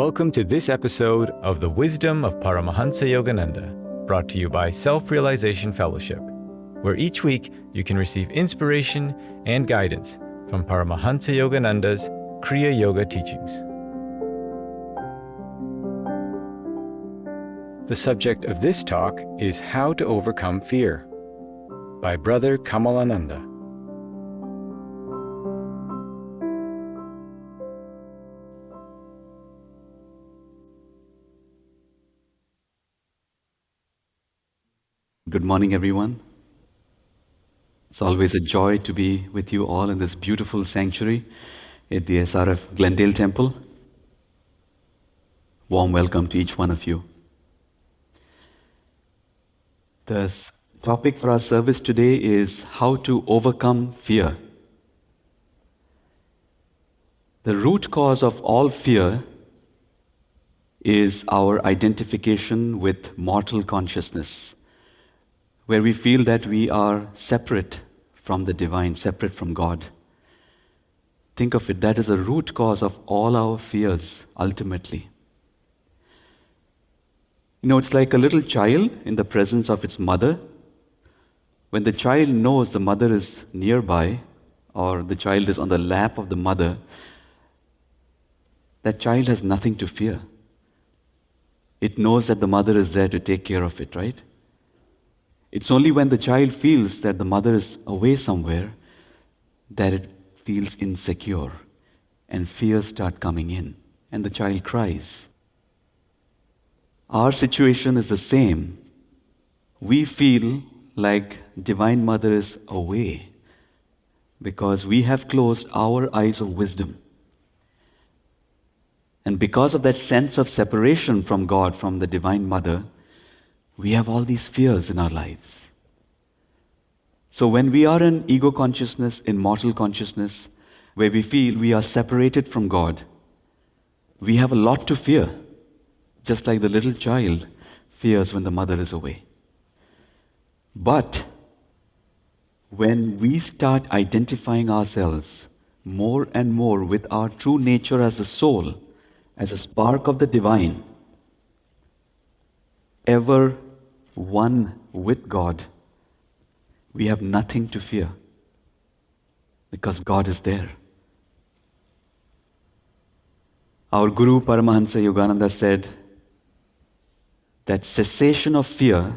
Welcome to this episode of The Wisdom of Paramahansa Yogananda, brought to you by Self-Realization Fellowship, where each week you can receive inspiration and guidance from Paramahansa Yogananda's Kriya Yoga teachings. The subject of this talk is How to Overcome Fear by Brother Kamalananda. Good morning, everyone. It's always a joy to be with you all in this beautiful sanctuary at the SRF Glendale Temple. Warm welcome to each one of you. The topic for our service today is how to overcome fear. The root cause of all fear is our identification with mortal consciousness, where we feel that we are separate from the divine, separate from God. Think of it, that is a root cause of all our fears, ultimately. It's like a little child in the presence of its mother. When the child knows the mother is nearby, or the child is on the lap of the mother, that child has nothing to fear. It knows that the mother is there to take care of it, right? It's only when the child feels that the mother is away somewhere that it feels insecure and fears start coming in and the child cries. Our situation is the same. We feel like Divine Mother is away because we have closed our eyes of wisdom. And because of that sense of separation from God, from the Divine Mother, we have all these fears in our lives. So when we are in ego consciousness, in mortal consciousness, where we feel we are separated from God, we have a lot to fear, just like the little child fears when the mother is away. But when we start identifying ourselves more and more with our true nature as the soul, as a spark of the divine, ever one with God, we have nothing to fear because God is there. Our Guru Paramahansa Yogananda said that cessation of fear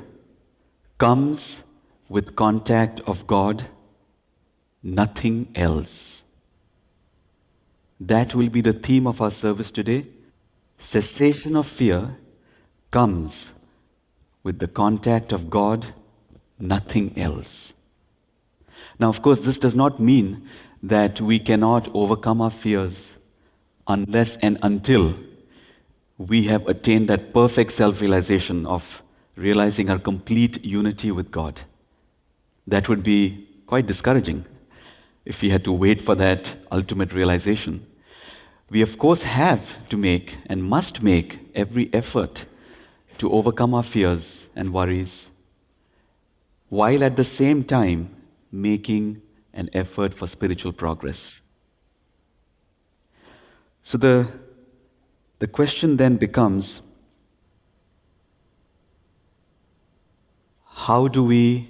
comes with contact of God, nothing else. That will be the theme of our service today. Cessation of fear comes with the contact of God, nothing else. Now, of course, this does not mean that we cannot overcome our fears unless and until we have attained that perfect self-realization of realizing our complete unity with God. That would be quite discouraging if we had to wait for that ultimate realization. We, of course, have to make and must make every effort to overcome our fears and worries, while at the same time making an effort for spiritual progress. So the question then becomes, how do we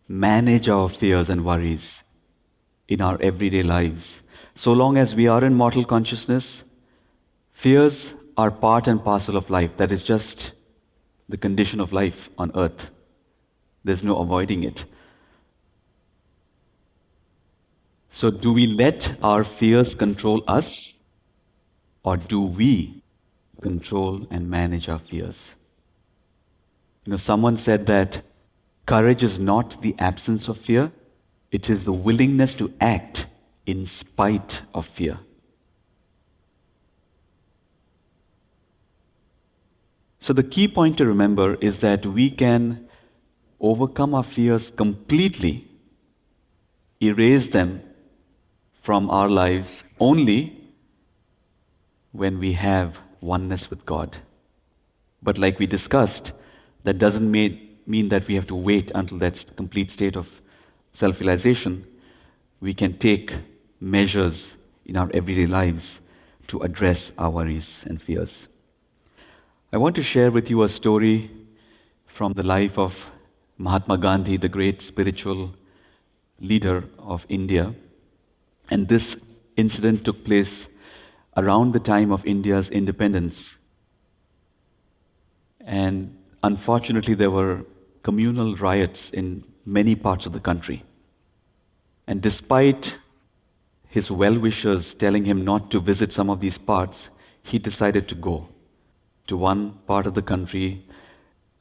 manage our fears and worries in our everyday lives? So long as we are in mortal consciousness, fears are part and parcel of life. That is just the condition of life on earth. There's no avoiding it. So do we let our fears control us, or do we control and manage our fears? Someone said that courage is not the absence of fear, it is the willingness to act in spite of fear. So the key point to remember is that we can overcome our fears completely, erase them from our lives only when we have oneness with God. But like we discussed, that doesn't mean that we have to wait until that complete state of self-realization. We can take measures in our everyday lives to address our worries and fears. I want to share with you a story from the life of Mahatma Gandhi, the great spiritual leader of India. And this incident took place around the time of India's independence. And unfortunately, there were communal riots in many parts of the country. And despite his well-wishers telling him not to visit some of these parts, he decided to go to one part of the country,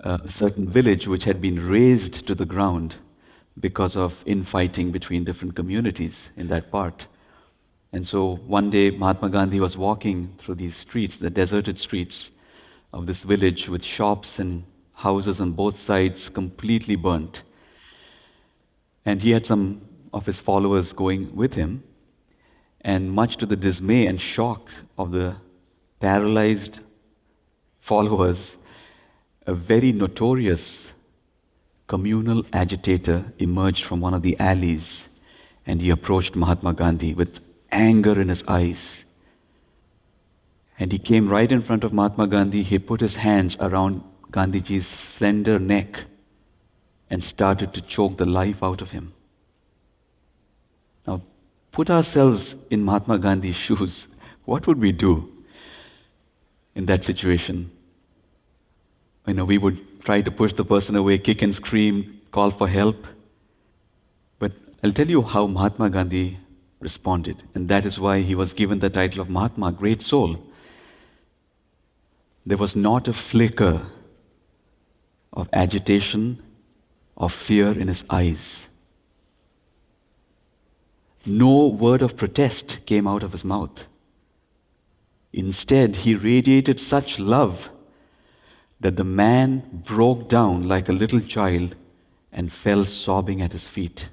a certain village which had been razed to the ground because of infighting between different communities in that part. And so one day Mahatma Gandhi was walking through these streets, the deserted streets of this village, with shops and houses on both sides completely burnt. And he had some of his followers going with him. And much to the dismay and shock of the paralyzed followers, a very notorious communal agitator emerged from one of the alleys, and he approached Mahatma Gandhi with anger in his eyes. And he came right in front of Mahatma Gandhi. He put his hands around Gandhiji's slender neck and started to choke the life out of him. Now, put ourselves in Mahatma Gandhi's shoes. What would we do in that situation? We would try to push the person away, kick and scream, call for help. But I'll tell you how Mahatma Gandhi responded, and that is why he was given the title of Mahatma, great soul. There was not a flicker of agitation, of fear in his eyes. No word of protest came out of his mouth. Instead, he radiated such love that the man broke down like a little child and fell sobbing at his feet.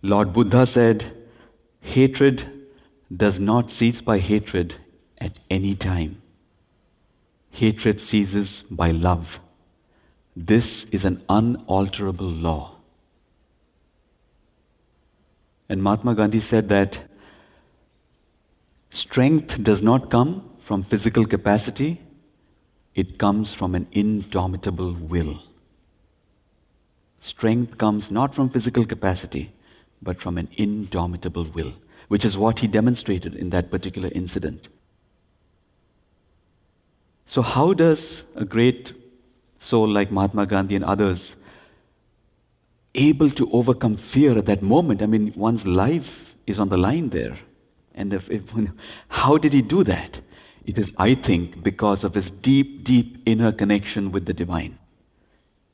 Lord Buddha said, hatred does not cease by hatred at any time. Hatred ceases by love. This is an unalterable law. And Mahatma Gandhi said that strength does not come from physical capacity, it comes from an indomitable will. Strength comes not from physical capacity, but from an indomitable will, which is what he demonstrated in that particular incident. So how does a great soul like Mahatma Gandhi and others able to overcome fear at that moment? I mean, one's life is on the line there. And how did he do that? It is, I think, because of his deep, deep inner connection with the divine.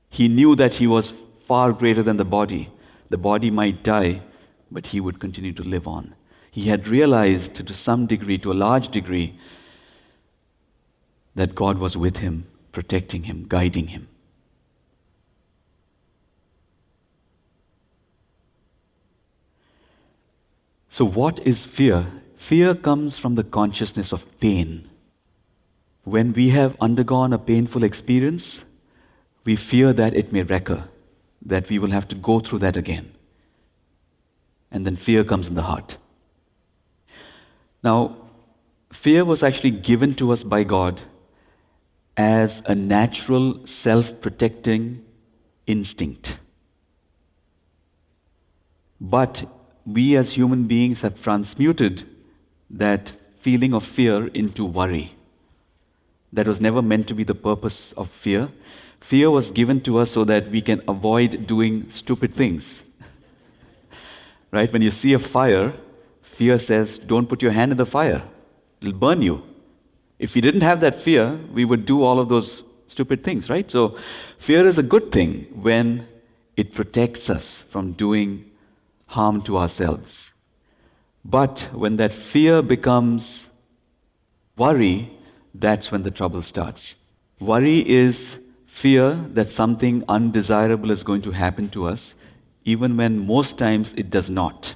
He knew that he was far greater than the body. The body might die, but he would continue to live on. He had realized to some degree, to a large degree, that God was with him, protecting him, guiding him. So what is fear? Fear comes from the consciousness of pain. When we have undergone a painful experience, we fear that it may recur, that we will have to go through that again. And then fear comes in the heart. Now, fear was actually given to us by God as a natural self-protecting instinct. But we as human beings have transmuted that feeling of fear into worry. That was never meant to be the purpose of fear. Fear was given to us so that we can avoid doing stupid things. Right? When you see a fire, fear says, don't put your hand in the fire. It'll burn you. If we didn't have that fear, we would do all of those stupid things, right? So fear is a good thing when it protects us from doing harm to ourselves. But when that fear becomes worry, that's when the trouble starts. Worry is fear that something undesirable is going to happen to us, even when most times it does not.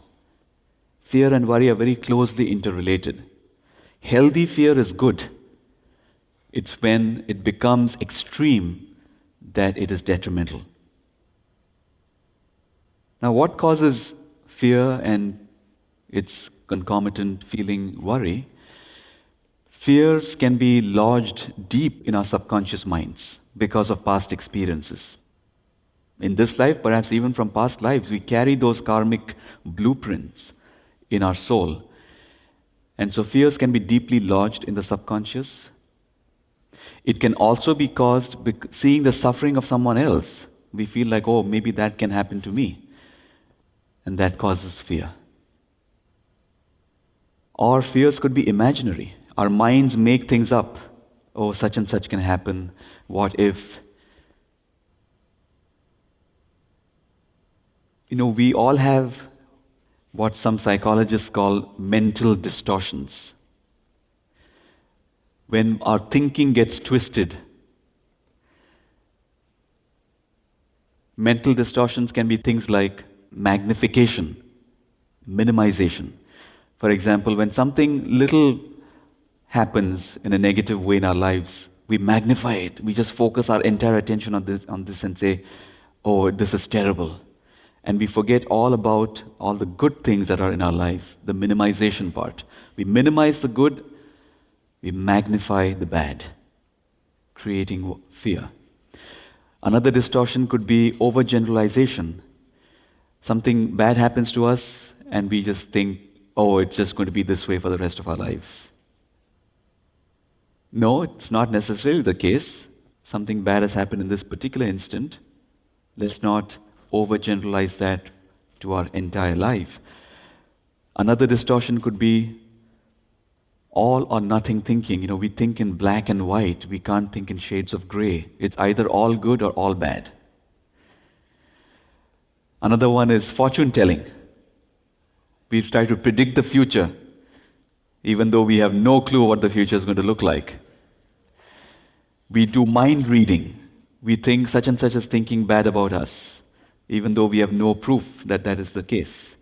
Fear and worry are very closely interrelated. Healthy fear is good. It's when it becomes extreme that it is detrimental. Now, what causes fear and its concomitant feeling worry, fears can be lodged deep in our subconscious minds because of past experiences. In this life, perhaps even from past lives, we carry those karmic blueprints in our soul. And so fears can be deeply lodged in the subconscious. It can also be caused by seeing the suffering of someone else. We feel like, oh, maybe that can happen to me. And that causes fear. Or fears could be imaginary. Our minds make things up. Oh, such and such can happen. What if? We all have what some psychologists call mental distortions. When our thinking gets twisted, mental distortions can be things like magnification, minimization. For example, when something little happens in a negative way in our lives, we magnify it. We just focus our entire attention on this and say, oh, this is terrible. And we forget all about all the good things that are in our lives, the minimization part. We minimize the good, we magnify the bad, creating fear. Another distortion could be overgeneralization. Something bad happens to us and we just think, oh, it's just going to be this way for the rest of our lives. No, it's not necessarily the case. Something bad has happened in this particular instant. Let's not overgeneralize that to our entire life. Another distortion could be all or nothing thinking. We think in black and white. We can't think in shades of gray. It's either all good or all bad. Another one is fortune telling. We try to predict the future, even though we have no clue what the future is going to look like. We do mind reading. We think such and such is thinking bad about us, even though we have no proof that that is the case.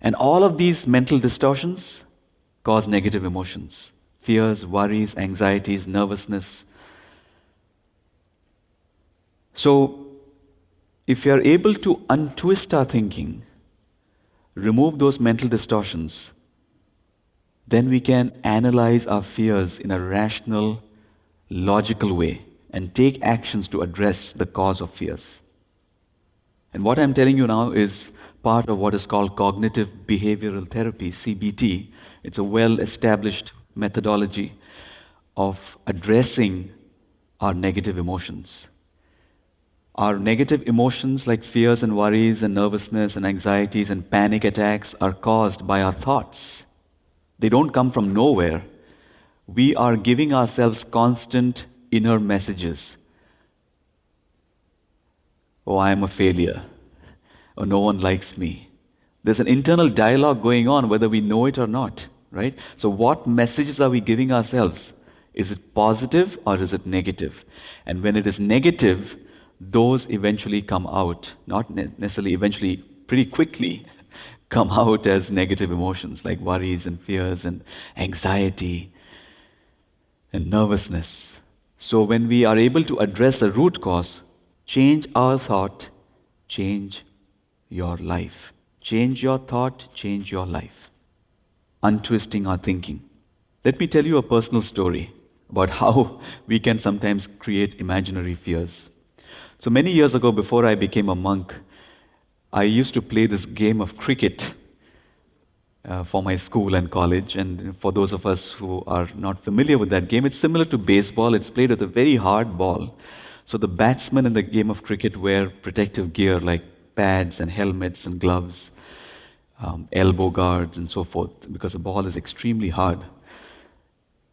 And all of these mental distortions cause negative emotions. Fears, worries, anxieties, nervousness. So, if we are able to untwist our thinking, remove those mental distortions, then we can analyze our fears in a rational, logical way and take actions to address the cause of fears. And what I'm telling you now is part of what is called cognitive behavioral therapy, CBT. It's a well-established methodology of addressing our negative emotions. Our negative emotions like fears and worries and nervousness and anxieties and panic attacks are caused by our thoughts. They don't come from nowhere. We are giving ourselves constant inner messages. Oh, I am a failure. Oh, no one likes me. There's an internal dialogue going on whether we know it or not, right? So what messages are we giving ourselves? Is it positive or is it negative? And when it is negative, those eventually come out, not necessarily eventually, pretty quickly come out as negative emotions like worries and fears and anxiety and nervousness. So when we are able to address the root cause, change our thought, change your life. Change your thought, change your life. Untwisting our thinking. Let me tell you a personal story about how we can sometimes create imaginary fears. So many years ago, before I became a monk, I used to play this game of cricket for my school and college. And for those of us who are not familiar with that game, it's similar to baseball. It's played with a very hard ball. So the batsmen in the game of cricket wear protective gear like pads and helmets and gloves, elbow guards and so forth, because the ball is extremely hard.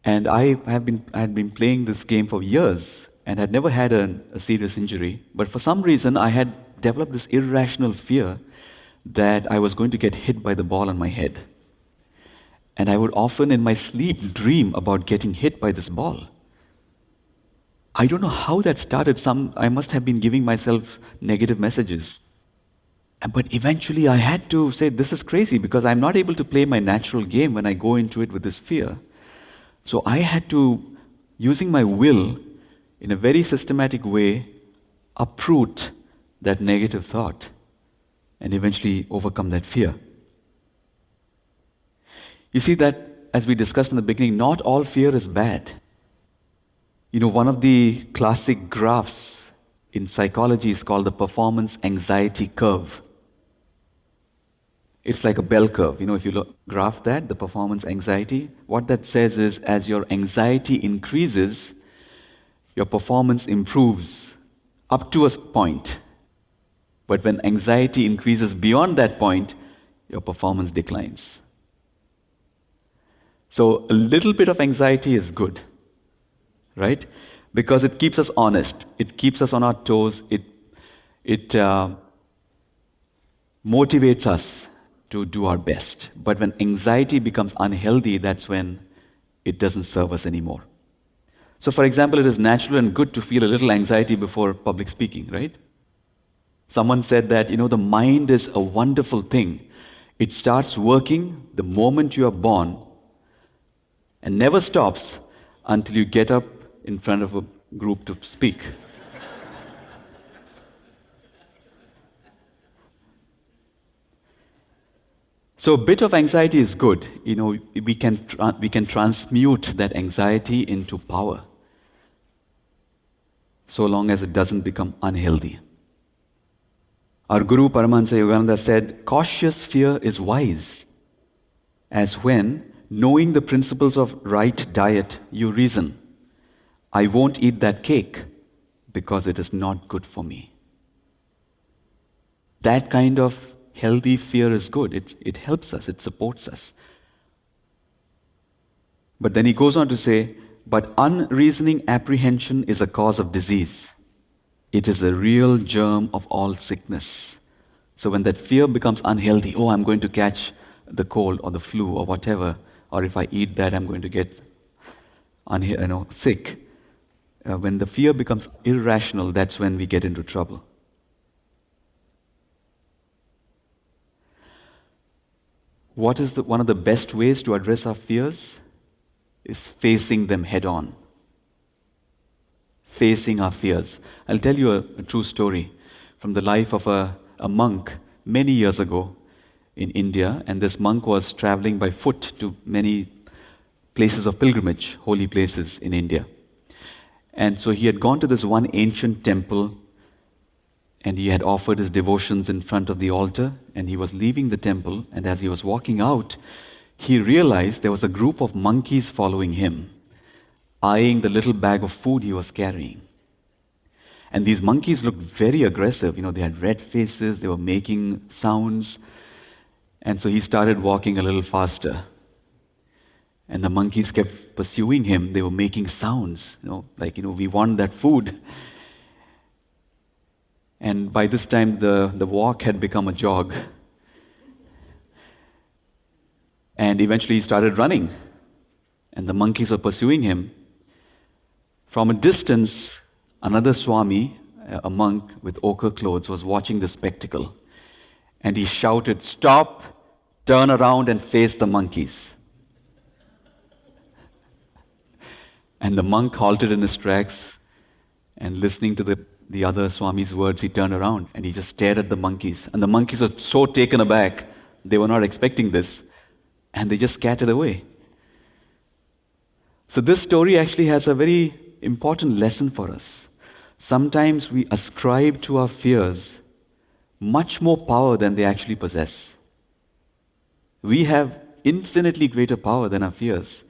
And I had been playing this game for years and had never had a serious injury. But for some reason, I had developed this irrational fear that I was going to get hit by the ball on my head. And I would often in my sleep dream about getting hit by this ball. I don't know how that started. I must have been giving myself negative messages. But eventually I had to say, this is crazy because I'm not able to play my natural game when I go into it with this fear. So I had to, using my will, in a very systematic way, uproot that negative thought and eventually overcome that fear. You see that, as we discussed in the beginning, not all fear is bad. One of the classic graphs in psychology is called the performance anxiety curve. It's like a bell curve. If you graph that, the performance anxiety, what that says is as your anxiety increases, your performance improves up to a point. But when anxiety increases beyond that point, your performance declines. So a little bit of anxiety is good, right? Because it keeps us honest. It keeps us on our toes. It motivates us to do our best. But when anxiety becomes unhealthy, that's when it doesn't serve us anymore. So for example, it is natural and good to feel a little anxiety before public speaking, right? Someone said that, the mind is a wonderful thing. It starts working the moment you are born and never stops until you get up in front of a group to speak. So a bit of anxiety is good. We can transmute that anxiety into power, so long as it doesn't become unhealthy. Our Guru Paramahansa Yogananda said, cautious fear is wise, as when, knowing the principles of right diet, you reason, I won't eat that cake because it is not good for me. That kind of healthy fear is good. It helps us, it supports us. But then he goes on to say, but unreasoning apprehension is a cause of disease. It is a real germ of all sickness. So when that fear becomes unhealthy, I'm going to catch the cold or the flu or whatever, or if I eat that, I'm going to get sick. When the fear becomes irrational, that's when we get into trouble. What is one of the best ways to address our fears? Is facing them head on. Facing our fears. I'll tell you a true story from the life of a monk many years ago in India, and this monk was traveling by foot to many places of pilgrimage, holy places in India. And so he had gone to this one ancient temple, and he had offered his devotions in front of the altar, and he was leaving the temple, and as he was walking out, he realized there was a group of monkeys following him, eyeing the little bag of food he was carrying. And these monkeys looked very aggressive. They had red faces, they were making sounds. And so he started walking a little faster. And the monkeys kept pursuing him. They were making sounds, we want that food. And by this time, the walk had become a jog. And eventually he started running. And the monkeys were pursuing him. From a distance, another Swami, a monk with ochre clothes, was watching the spectacle. And he shouted, "Stop, turn around and face the monkeys." And the monk halted in his tracks, and listening to the other Swami's words, he turned around and he just stared at the monkeys. And the monkeys were so taken aback, they were not expecting this, and they just scattered away. So this story actually has a very important lesson for us. Sometimes we ascribe to our fears much more power than they actually possess. We have infinitely greater power than our fears.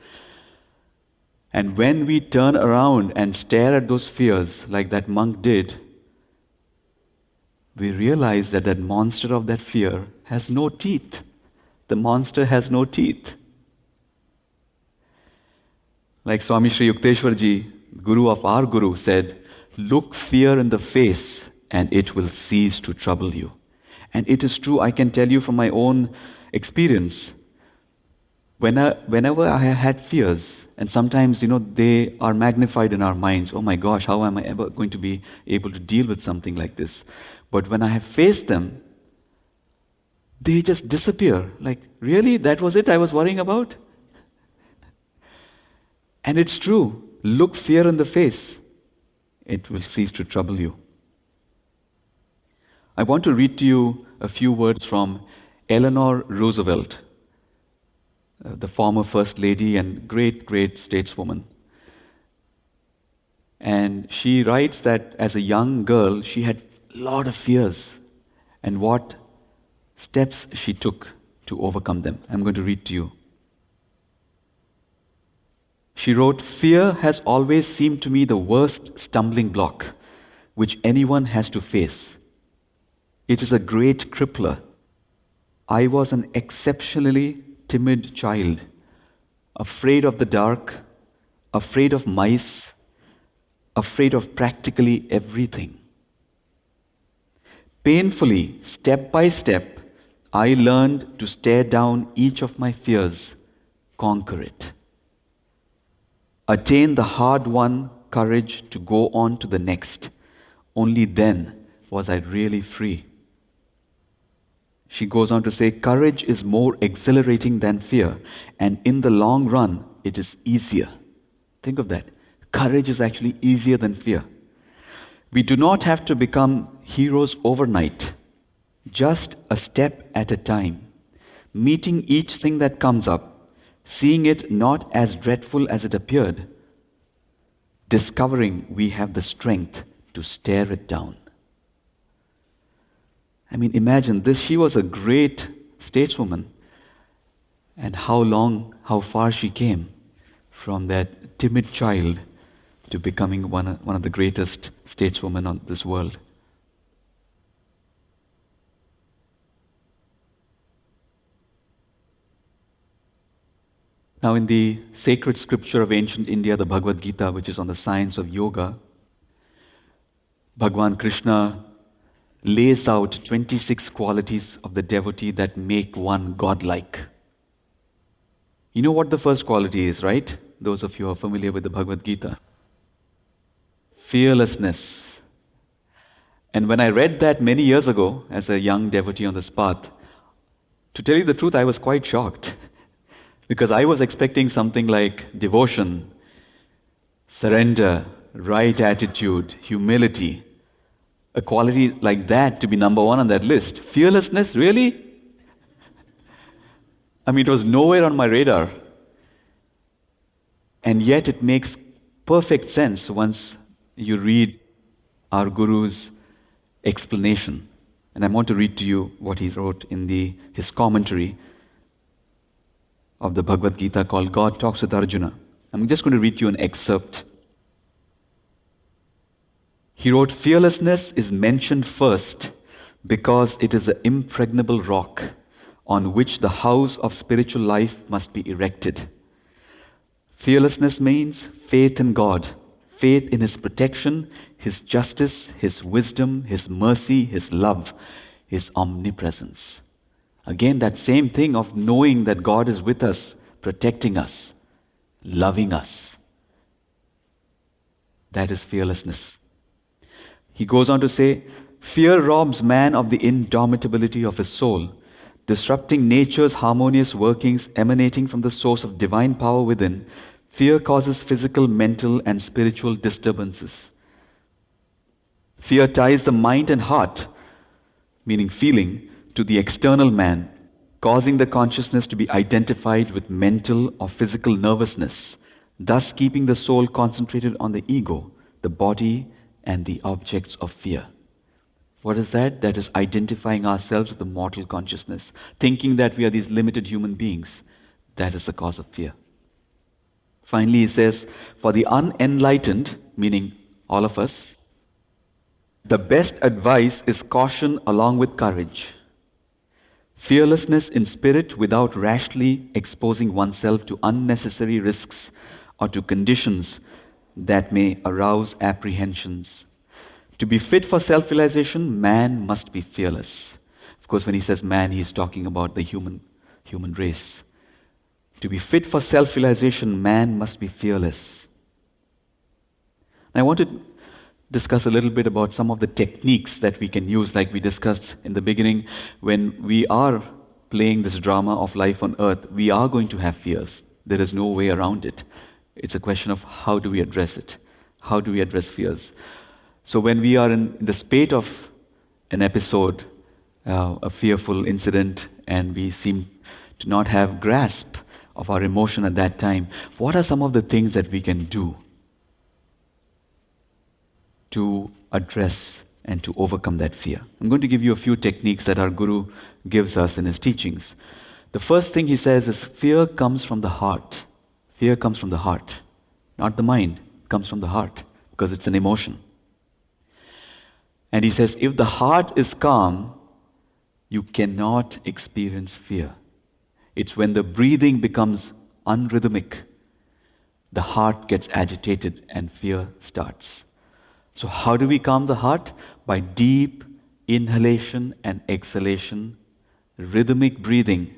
And when we turn around and stare at those fears like that monk did, we realize that that monster of that fear has no teeth. The monster has no teeth. Like Swami Sri Yukteswarji, Guru of our Guru, said, "Look fear in the face and it will cease to trouble you." And it is true, I can tell you from my own experience. Whenever I had fears, and sometimes, they are magnified in our minds. Oh my gosh, how am I ever going to be able to deal with something like this? But when I have faced them, they just disappear. Like, really? That was it I was worrying about? And it's true. Look fear in the face. It will cease to trouble you. I want to read to you a few words from Eleanor Roosevelt. the former First Lady and great, great stateswoman. And she writes that as a young girl, she had a lot of fears and what steps she took to overcome them. I'm going to read to you. She wrote, "Fear has always seemed to me the worst stumbling block which anyone has to face. It is a great crippler. I was an exceptionally timid child, afraid of the dark, afraid of mice, afraid of practically everything. Painfully, step by step, I learned to stare down each of my fears, conquer it, attain the hard-won courage to go on to the next. Only then was I really free." She goes on to say, "Courage is more exhilarating than fear, and in the long run, it is easier." Think of that. Courage is actually easier than fear. We do not have to become heroes overnight, just a step at a time, meeting each thing that comes up, seeing it not as dreadful as it appeared, discovering we have the strength to stare it down. I mean, imagine this. She was a great stateswoman. And how far she came from that timid child to becoming one of the greatest stateswomen on this world. Now, in the sacred scripture of ancient India, the Bhagavad Gita, which is on the science of yoga, Bhagwan Krishna lays out 26 qualities of the devotee that make one godlike. You know what the first quality is, right? Those of you who are familiar with the Bhagavad Gita. Fearlessness. And when I read that many years ago as a young devotee on this path, to tell you the truth, I was quite shocked. Because I was expecting something like devotion, surrender, right attitude, humility. A quality like that to be number one on that list. Fearlessness, really? I mean, it was nowhere on my radar. And yet it makes perfect sense once you read our Guru's explanation. And I want to read to you what he wrote in his commentary of the Bhagavad Gita called God Talks with Arjuna. I'm just going to read you an excerpt. He wrote, "Fearlessness is mentioned first because it is an impregnable rock on which the house of spiritual life must be erected. Fearlessness means faith in God, faith in His protection, His justice, His wisdom, His mercy, His love, His omnipresence." Again, that same thing of knowing that God is with us, protecting us, loving us. That is fearlessness. He goes on to say, "Fear robs man of the indomitability of his soul, disrupting nature's harmonious workings emanating from the source of divine power within. Fear causes physical, mental, and spiritual disturbances. Fear ties the mind and heart, meaning feeling, to the external man, causing the consciousness to be identified with mental or physical nervousness, thus keeping the soul concentrated on the ego, the body, and the objects of fear." What is that? That is identifying ourselves with the mortal consciousness, thinking that we are these limited human beings. That is the cause of fear. Finally, he says, "For the unenlightened," meaning all of us, "the best advice is caution along with courage. Fearlessness in spirit without rashly exposing oneself to unnecessary risks or to conditions that may arouse apprehensions. To be fit for self-realization, man must be fearless." Of course, when he says man, he's talking about the human race. To be fit for self-realization, man must be fearless. I want to discuss a little bit about some of the techniques that we can use, like we discussed in the beginning. When we are playing this drama of life on earth, we are going to have fears. There is no way around it. It's a question of how do we address it? How do we address fears? So when we are in the spate of an episode, a fearful incident, and we seem to not have grasp of our emotion at that time, what are some of the things that we can do to address and to overcome that fear? I'm going to give you a few techniques that our Guru gives us in his teachings. The first thing he says is fear comes from the heart. Fear comes from the heart, not the mind. It comes from the heart because it's an emotion. And he says, if the heart is calm, you cannot experience fear. It's when the breathing becomes unrhythmic, the heart gets agitated and fear starts. So how do we calm the heart? By deep inhalation and exhalation, rhythmic breathing.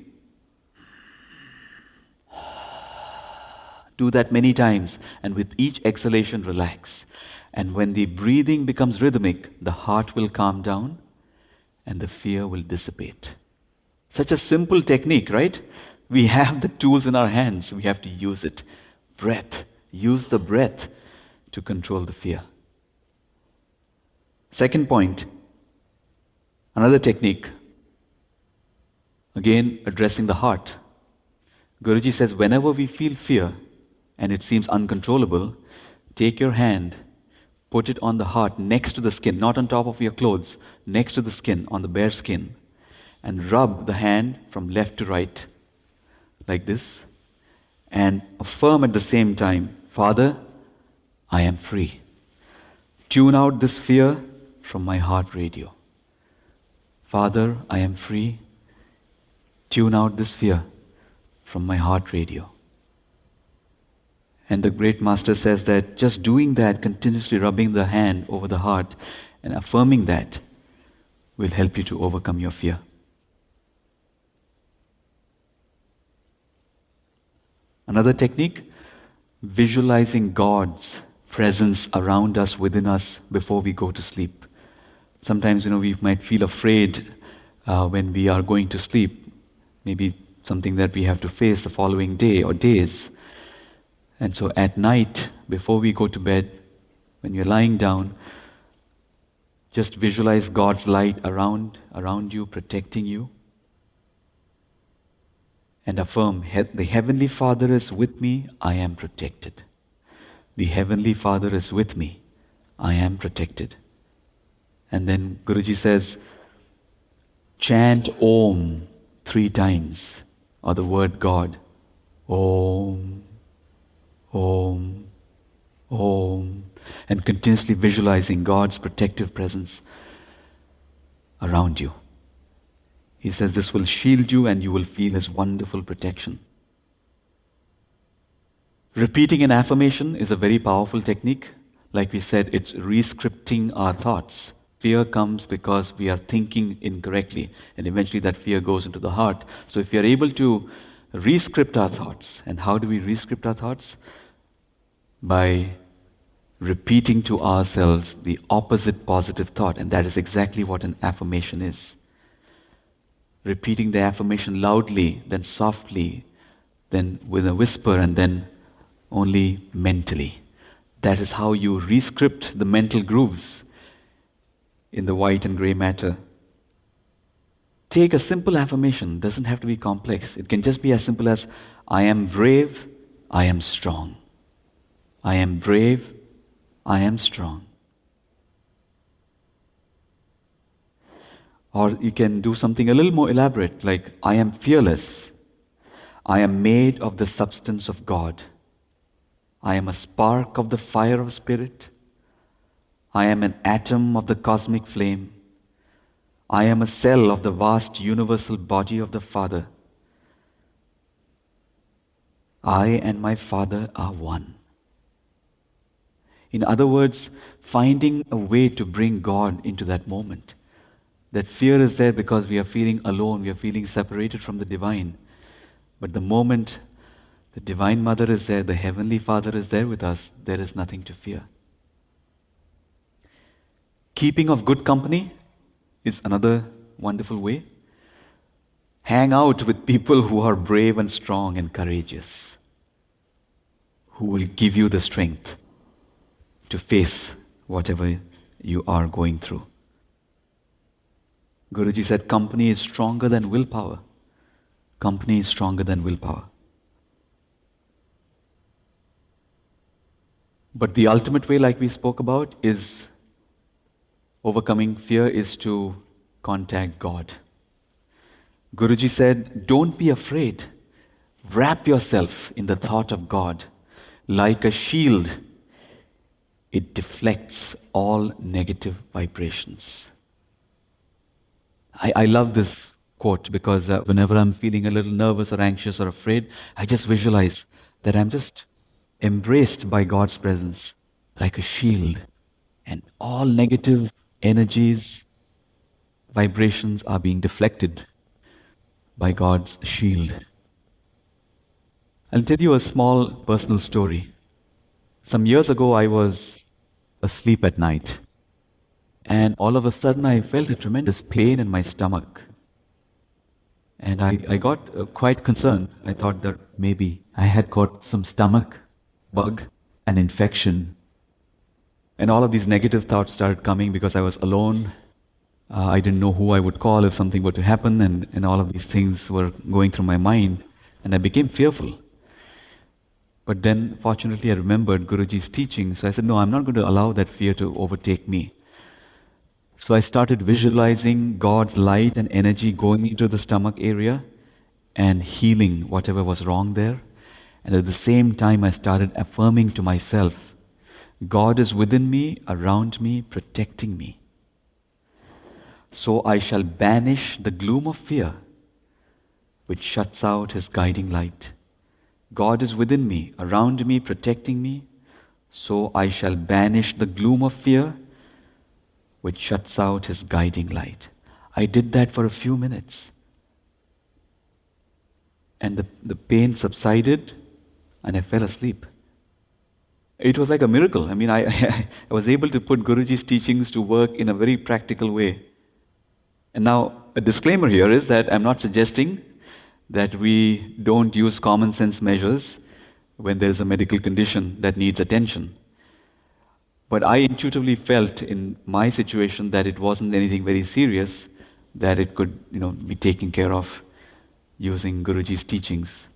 Do that many times, and with each exhalation, relax. And when the breathing becomes rhythmic, the heart will calm down and the fear will dissipate. Such a simple technique, right? We have the tools in our hands. We have to use it. Breath. Use the breath to control the fear. Second point, another technique. Again, addressing the heart. Guruji says, whenever we feel fear and it seems uncontrollable, take your hand, put it on the heart next to the skin, not on top of your clothes, next to the skin, on the bare skin, and rub the hand from left to right, like this, and affirm at the same time, Father, I am free. Tune out this fear from my heart radio. Father, I am free. Tune out this fear from my heart radio. And the great master says that just doing that, continuously rubbing the hand over the heart and affirming that will help you to overcome your fear. Another technique, visualizing God's presence around us, within us, before we go to sleep. Sometimes, we might feel afraid when we are going to sleep. Maybe something that we have to face the following day or days. And so at night, before we go to bed, when you're lying down, just visualize God's light around you, protecting you. And affirm, the Heavenly Father is with me, I am protected. The Heavenly Father is with me, I am protected. And then Guruji says, chant Om 3 times, or the word God. Om, Om, Om. And continuously visualizing God's protective presence around you. He says this will shield you and you will feel His wonderful protection. Repeating an affirmation is a very powerful technique. Like we said, it's re-scripting our thoughts. Fear comes because we are thinking incorrectly, and eventually that fear goes into the heart. So if we are able to re-script our thoughts, and how do we re-script our thoughts? By repeating to ourselves the opposite positive thought, and that is exactly what an affirmation is. Repeating the affirmation loudly, then softly, then with a whisper, and then only mentally. That is how you re-script the mental grooves in the white and grey matter. Take a simple affirmation, doesn't have to be complex. It can just be as simple as, I am brave, I am strong. I am brave, I am strong. Or you can do something a little more elaborate, like, I am fearless. I am made of the substance of God. I am a spark of the fire of Spirit. I am an atom of the cosmic flame. I am a cell of the vast universal body of the Father. I and my Father are one. In other words, finding a way to bring God into that moment. That fear is there because we are feeling alone, we are feeling separated from the divine. But the moment the Divine Mother is there, the Heavenly Father is there with us, there is nothing to fear. Keeping of good company is another wonderful way. Hang out with people who are brave and strong and courageous, who will give you the strength to face whatever you are going through. Guruji said, company is stronger than willpower. Company is stronger than willpower. But the ultimate way, like we spoke about, is overcoming fear is to contact God. Guruji said, don't be afraid. Wrap yourself in the thought of God. Like a shield, it deflects all negative vibrations. I love this quote because whenever I'm feeling a little nervous or anxious or afraid, I just visualize that I'm just embraced by God's presence like a shield, and all negative energies, vibrations are being deflected by God's shield. I'll tell you a small personal story. Some years ago, I was asleep at night, and all of a sudden, I felt a tremendous pain in my stomach. And I got quite concerned. I thought that maybe I had caught some stomach bug, an infection. And all of these negative thoughts started coming because I was alone. I didn't know who I would call if something were to happen, and all of these things were going through my mind. And I became fearful. But then, fortunately, I remembered Guruji's teaching. So I said, no, I'm not going to allow that fear to overtake me. So I started visualizing God's light and energy going into the stomach area and healing whatever was wrong there. And at the same time, I started affirming to myself, God is within me, around me, protecting me. So I shall banish the gloom of fear, which shuts out His guiding light. God is within me, around me, protecting me. So I shall banish the gloom of fear, which shuts out His guiding light. I did that for a few minutes. And the pain subsided, and I fell asleep. It was like a miracle. I mean, I was able to put Guruji's teachings to work in a very practical way. And now, a disclaimer here is that I'm not suggesting that we don't use common sense measures when there is a medical condition that needs attention. But I intuitively felt in my situation that it wasn't anything very serious, that it could, be taken care of using Guruji's teachings.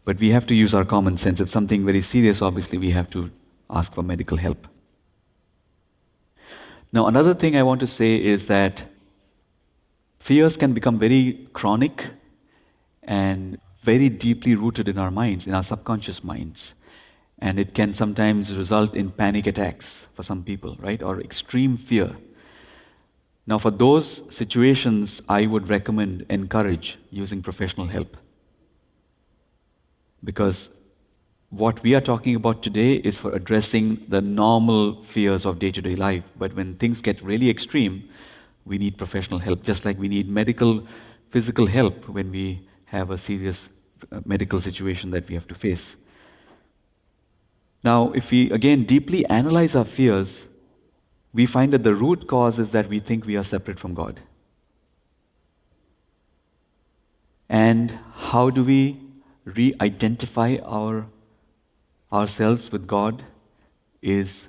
But we have to use our common sense. If something very serious, obviously we have to ask for medical help. Now, another thing I want to say is that fears can become very chronic and very deeply rooted in our minds, in our subconscious minds. And it can sometimes result in panic attacks for some people, right? Or extreme fear. Now, for those situations, I would encourage using professional help. Because what we are talking about today is for addressing the normal fears of day-to-day life. But when things get really extreme, we need professional help, just like we need physical help when we have a serious medical situation that we have to face. Now, if we again deeply analyze our fears, we find that the root cause is that we think we are separate from God. And how do we re-identify ourselves with God? Is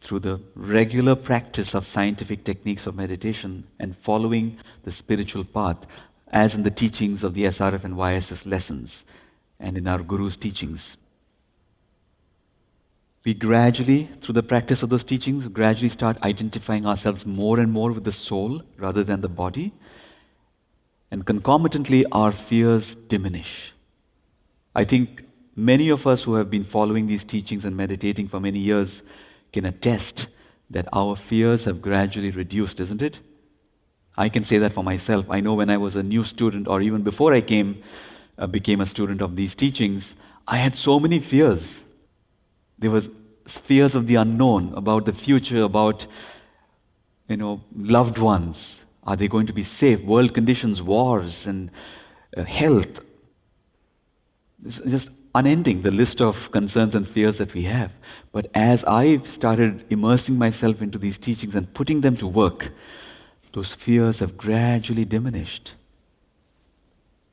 through the regular practice of scientific techniques of meditation and following the spiritual path, as in the teachings of the SRF and YSS lessons and in our Guru's teachings. We gradually, through the practice of those teachings, gradually start identifying ourselves more and more with the soul rather than the body. And concomitantly, our fears diminish. I think many of us who have been following these teachings and meditating for many years can attest that our fears have gradually reduced, isn't it? I can say that for myself. I know when I was a new student, or even before I became a student of these teachings, I had so many fears. There was fears of the unknown, about the future, about loved ones. Are they going to be safe? World conditions, wars, and health. It's just unending, the list of concerns and fears that we have. But as I started immersing myself into these teachings and putting them to work, those fears have gradually diminished.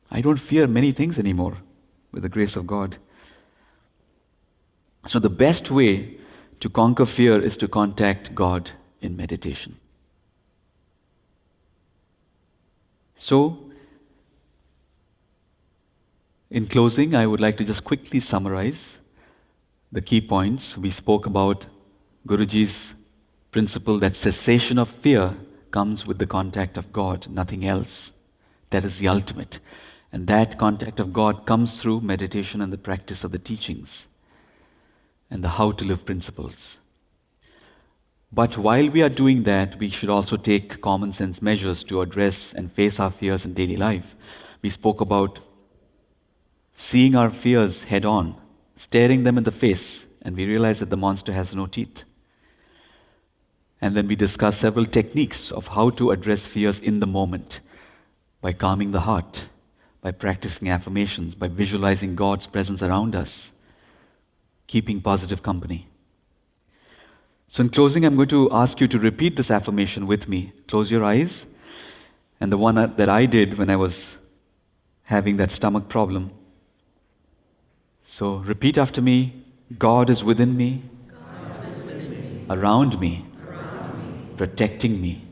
I don't fear many things anymore, with the grace of God. So the best way to conquer fear is to contact God in meditation. So, in closing, I would like to just quickly summarize the key points. We spoke about Guruji's principle that cessation of fear comes with the contact of God, nothing else. That is the ultimate. And that contact of God comes through meditation and the practice of the teachings and the how to live principles. But while we are doing that, we should also take common sense measures to address and face our fears in daily life. We spoke about seeing our fears head on, staring them in the face, and we realize that the monster has no teeth. And then we discussed several techniques of how to address fears in the moment, by calming the heart, by practicing affirmations, by visualizing God's presence around us, keeping positive company. So in closing, I'm going to ask you to repeat this affirmation with me. Close your eyes. And the one that I did when I was having that stomach problem. So repeat after me. God is within me, around me, protecting me.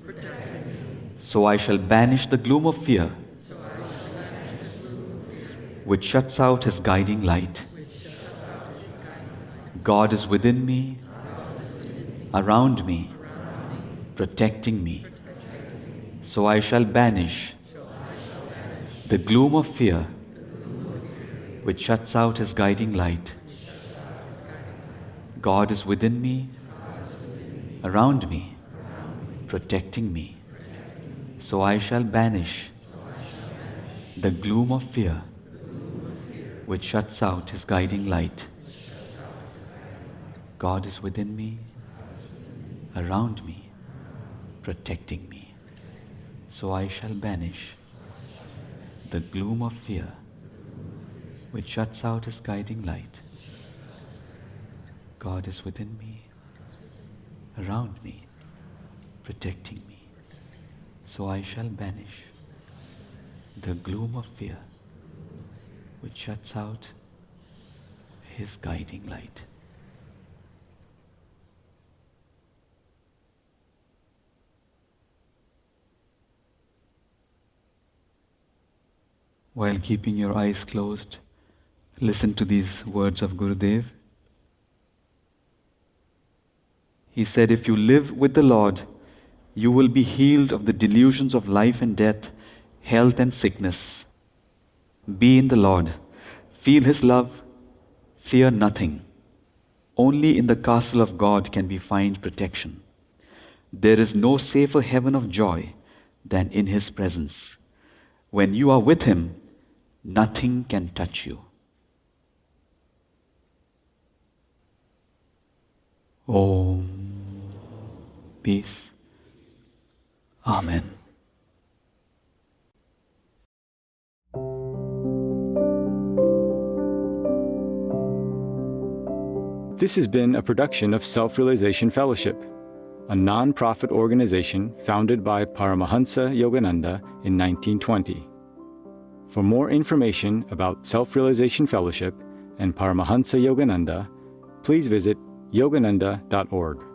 So I shall banish the gloom of fear, which shuts out his guiding light. God is within me, around me, protecting me. So I shall banish the gloom of fear, which shuts out his guiding light. God is within me, around me, protecting me. So I shall banish the gloom of fear, which shuts out his guiding light. God is within me, around me, protecting me. So I shall banish the gloom of fear, which shuts out his guiding light. God is within me, around me, protecting me. So I shall banish the gloom of fear, which shuts out his guiding light. While keeping your eyes closed, listen to these words of Gurudev. He said, if you live with the Lord, you will be healed of the delusions of life and death, health and sickness. Be in the Lord. Feel His love. Fear nothing. Only in the castle of God can we find protection. There is no safer heaven of joy than in His presence. When you are with Him, nothing can touch you. Om. Peace. Amen. This has been a production of Self-Realization Fellowship, a non-profit organization founded by Paramahansa Yogananda in 1920. For more information about Self-Realization Fellowship and Paramahansa Yogananda, please visit yogananda.org.